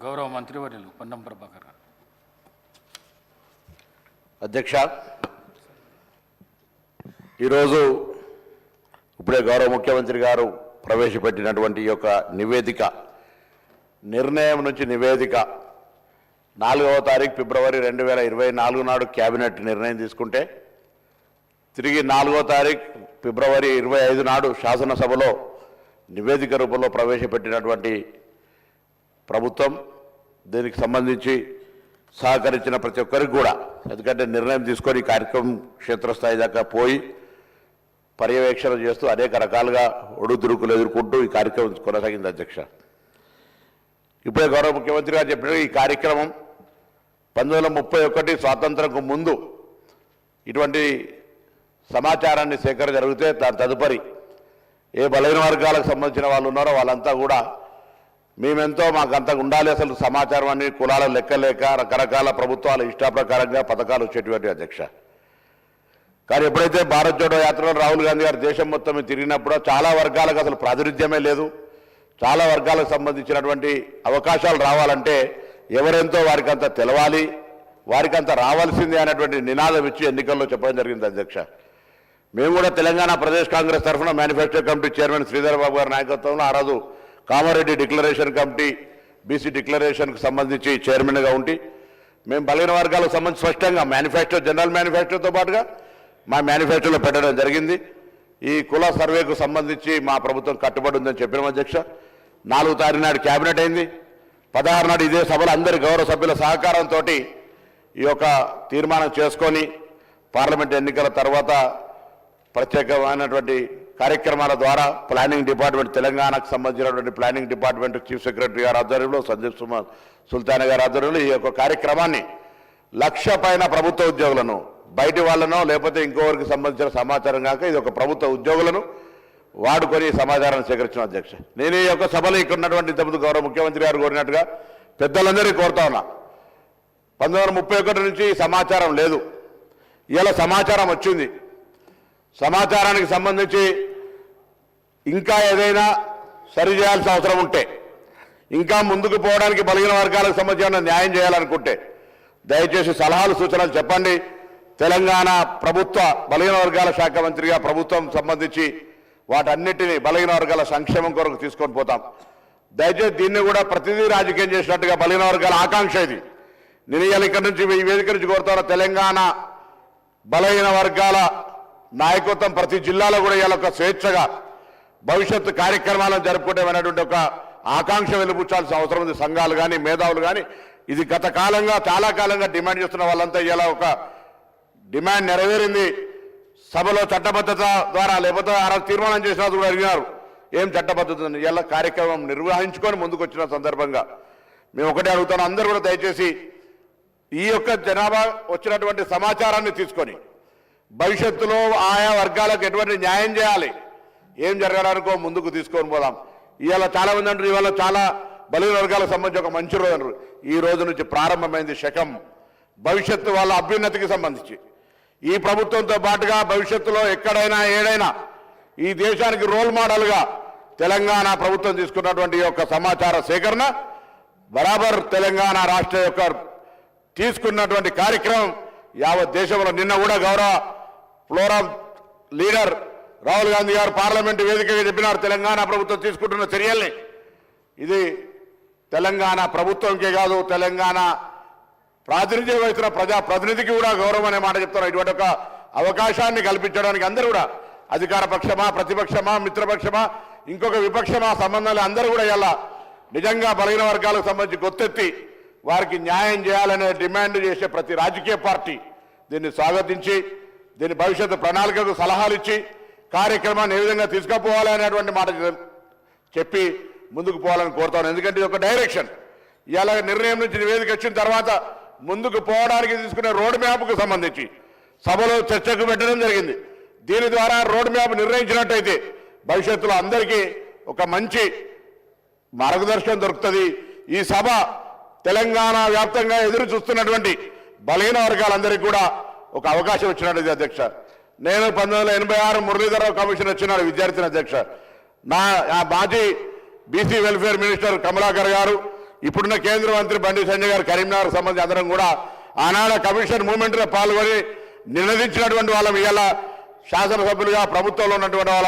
గౌరవ మంత్రివర్యులు పొన్నం ప్రభాకర్ గారు. అధ్యక్ష, ఈరోజు ఇప్పుడే గౌరవ ముఖ్యమంత్రి గారు ప్రవేశపెట్టినటువంటి ఈ యొక్క నివేదిక, నిర్ణయం నుంచి నివేదిక 4వ తారీఖు ఫిబ్రవరి 2024 నాడు క్యాబినెట్ నిర్ణయం తీసుకుంటే, తిరిగి 4వ తారీఖు ఫిబ్రవరి 25 నాడు శాసనసభలో నివేదిక రూపంలో ప్రవేశపెట్టినటువంటి ప్రభుత్వం, దీనికి సంబంధించి సహకరించిన ప్రతి ఒక్కరికి కూడా, ఎందుకంటే నిర్ణయం తీసుకొని కార్యక్రమం క్షేత్రస్థాయి దాకా పోయి పర్యవేక్షణ చేస్తూ అనేక రకాలుగా ఒడుదుడుకులు ఎదుర్కొంటూ ఈ కార్యక్రమం కొనసాగింది. అధ్యక్ష, ఇప్పుడే గౌరవ ముఖ్యమంత్రి గారు చెప్పిన ఈ కార్యక్రమం 1931 స్వాతంత్రంకు ముందు ఇటువంటి సమాచారాన్ని సేకరణ జరిగితే దాని తదుపరి ఏ బలహీన వర్గాలకు సంబంధించిన వాళ్ళు ఉన్నారో వాళ్ళంతా కూడా మేమెంతో మాకంత ఉండాలి, అసలు సమాచారం అన్ని కులాల లెక్కలేక రకరకాల ప్రభుత్వాల ఇష్టాప్రకారంగా పథకాలు వచ్చేటువంటి. అధ్యక్ష, కానీ ఎప్పుడైతే భారత్ జోడో యాత్రలో రాహుల్ గాంధీ గారు దేశం మొత్తం తిరిగినప్పుడు చాలా వర్గాలకు అసలు ప్రాతినిధ్యమే లేదు, చాలా వర్గాలకు సంబంధించినటువంటి అవకాశాలు రావాలంటే ఎవరెంతో వారికి అంత తెలవాలి, వారికి అంత రావాల్సిందే అనేటువంటి నినాదం ఇచ్చి ఎన్నికల్లో చెప్పడం జరిగింది. అధ్యక్ష, మేము కూడా తెలంగాణ ప్రదేశ్ కాంగ్రెస్ తరఫున manifesto committee chairman Sridhar Babu గారి నాయకత్వంలో ఆ రోజు కామారెడ్డి డిక్లరేషన్ కమిటీ, బీసీ డిక్లరేషన్కి సంబంధించి చైర్మన్గా ఉండి మేము బలహీన వర్గాలకు సంబంధించి స్పష్టంగా మేనిఫెస్టో, జనరల్ మేనిఫెస్టోతో పాటుగా మా మేనిఫెస్టోలో పెట్టడం జరిగింది. ఈ కుల సర్వేకు సంబంధించి మా ప్రభుత్వం కట్టుబడి ఉందని చెప్పినాం. అధ్యక్ష, 4వ తారీఖు నాడు క్యాబినెట్ అయింది. 16 నాడు ఇదే సభలో అందరి గౌరవ సభ్యుల సహకారంతో ఈ యొక్క తీర్మానం చేసుకొని పార్లమెంట్ ఎన్నికల తర్వాత ప్రత్యేకమైనటువంటి కార్యక్రమాల ద్వారా ప్లానింగ్ డిపార్ట్మెంట్, తెలంగాణకు సంబంధించినటువంటి ప్లానింగ్ డిపార్ట్మెంట్ చీఫ్ సెక్రటరీ గారి ఆధ్వర్యంలో, సందీప్ సుల్తాన్ గారి ఆధ్వర్యంలో ఈ యొక్క కార్యక్రమాన్ని 1,00,000 పైన ప్రభుత్వ ఉద్యోగులను, బయటి వాళ్ళనో లేకపోతే ఇంకోవరికి సంబంధించిన సమాచారం కాక ఇది ఒక ప్రభుత్వ ఉద్యోగులను వాడుకొని సమాచారాన్ని సేకరించిన. అధ్యక్ష, నేను ఈ యొక్క సభలో ఇక్కడ ఉన్నటువంటి ఇంతకుముందు గౌరవ ముఖ్యమంత్రి గారు కోరినట్టుగా పెద్దలందరినీ కోరుతా ఉన్నా. 1931 నుంచి సమాచారం లేదు, ఇలా సమాచారం వచ్చింది. సమాచారానికి సంబంధించి ఇంకా ఏదైనా సరిచేయాల్సిన అవసరం ఉంటే, ఇంకా ముందుకు పోవడానికి బలహీన వర్గాలకు సంబంధించిన న్యాయం చేయాలనుకుంటే దయచేసి సలహాలు సూచనలు చెప్పండి. తెలంగాణ ప్రభుత్వ బలహీన వర్గాల శాఖ మంత్రిగా ప్రభుత్వం సంబంధించి వాటన్నిటినీ బలహీన వర్గాల సంక్షేమం కొరకు తీసుకొని పోతాం. దయచేసి దీన్ని కూడా ప్రతిదీ రాజకీయం చేసినట్టుగా బలహీన వర్గాల ఆకాంక్ష ఇది. నేను ఇవాళ ఇక్కడ నుంచి ఈ వేదిక నుంచి కోరుతాను, తెలంగాణ బలహీన వర్గాల నాయకత్వం ప్రతి జిల్లాలో కూడా ఇవాళ ఒక స్వేచ్ఛగా భవిష్యత్తు కార్యక్రమాలను జరుపుకుంటామనేటువంటి ఒక ఆకాంక్ష వెలుపుచ్చాల్సిన అవసరం ఉంది. సంఘాలు కానీ మేధావులు కానీ ఇది గత కాలంగా చాలా కాలంగా డిమాండ్ చేస్తున్న వాళ్ళంతా ఇలా ఒక డిమాండ్ నెరవేరింది. సభలో చట్టబద్ధత ద్వారా లేకపోతే ఆ తీర్మానం చేసినా కూడా అడిగినారు ఏం చట్టబద్ధత, ఇలా కార్యక్రమం నిర్వహించుకొని ముందుకు వచ్చిన సందర్భంగా మేము ఒకటే అడుగుతాను, అందరూ కూడా దయచేసి ఈ యొక్క జనాభా వచ్చినటువంటి సమాచారాన్ని తీసుకొని భవిష్యత్తులో ఆయా వర్గాలకు ఎటువంటి న్యాయం చేయాలి, ఏం జరగడానికో ముందుకు తీసుకొని పోదాం. ఇవాళ చాలా మంది అంటారు ఇవాళ చాలా బలహీన వర్గాలకు సంబంధించి ఒక మంచి రోజు అంటారు. ఈ రోజు నుంచి ప్రారంభమైంది శకం భవిష్యత్తు వాళ్ళ అభ్యున్నతికి సంబంధించి. ఈ ప్రభుత్వంతో పాటుగా భవిష్యత్తులో ఎక్కడైనా ఏడైనా ఈ దేశానికి రోల్ మోడల్గా తెలంగాణ ప్రభుత్వం తీసుకున్నటువంటి యొక్క సమాచార సేకరణ బరాబర్ తెలంగాణ రాష్ట్ర యొక్క తీసుకున్నటువంటి కార్యక్రమం యావత్ దేశంలో. నిన్న కూడా గౌరవ ఫ్లోరం లీడర్ రాహుల్ గాంధీ గారు పార్లమెంటు వేదికగా చెప్పినారు, తెలంగాణ ప్రభుత్వం తీసుకుంటున్న చర్యల్ని ఇది తెలంగాణ ప్రభుత్వంకే కాదు, తెలంగాణ ప్రాతినిధ్యం వహిస్తున్న ప్రజాప్రతినిధికి కూడా గౌరవం అనే మాట చెప్తున్నారు. ఇటువంటి ఒక అవకాశాన్ని కల్పించడానికి అందరూ కూడా అధికార పక్షమా, ప్రతిపక్షమా, మిత్రపక్షమా, ఇంకొక విపక్షమా సంబంధాలు అందరూ కూడా ఇలా నిజంగా బలహీన వర్గాలకు సంబంధించి గొత్తెత్తి వారికి న్యాయం చేయాలనే డిమాండ్ చేసే ప్రతి రాజకీయ పార్టీ దీన్ని స్వాగతించి దీని భవిష్యత్తు ప్రణాళికకు సలహాలు ఇచ్చి కార్యక్రమాన్ని ఏ విధంగా తీసుకుపోవాలి అనేటువంటి మాట చెప్పి ముందుకు పోవాలని కోరుతాను. ఎందుకంటే ఇది ఒక డైరెక్షన్. ఇలా నిర్ణయం నుంచి నివేదిక వచ్చిన తర్వాత ముందుకు పోవడానికి తీసుకునే రోడ్ మ్యాప్కు సంబంధించి సభలో చర్చకు పెట్టడం జరిగింది. దీని ద్వారా రోడ్ మ్యాప్ నిర్ణయించినట్టయితే భవిష్యత్తులో అందరికీ ఒక మంచి మార్గదర్శనం దొరుకుతుంది. ఈ సభ తెలంగాణ వ్యాప్తంగా ఎదురు చూస్తున్నటువంటి బలహీన వర్గాలందరికీ కూడా ఒక అవకాశం వచ్చినట్టు. అధ్యక్ష, నేను 1986 మురళీధరరావు కమిషన్ వచ్చినాడు విద్యార్థిని. అధ్యక్ష, నా మాజీ బీసీ వెల్ఫేర్ మినిస్టర్ కమలాకర్ గారు, ఇప్పుడున్న కేంద్ర మంత్రి బండి సంజయ్ గారు కరీంనగర్ సంబంధించి అందరం కూడా ఆనాడు కమిషన్ మూవ్మెంట్లో పాల్గొని నిలదీసినటువంటి వాళ్ళం ఇవాళ శాసనసభ్యులుగా ప్రభుత్వంలో ఉన్నటువంటి వాళ్ళ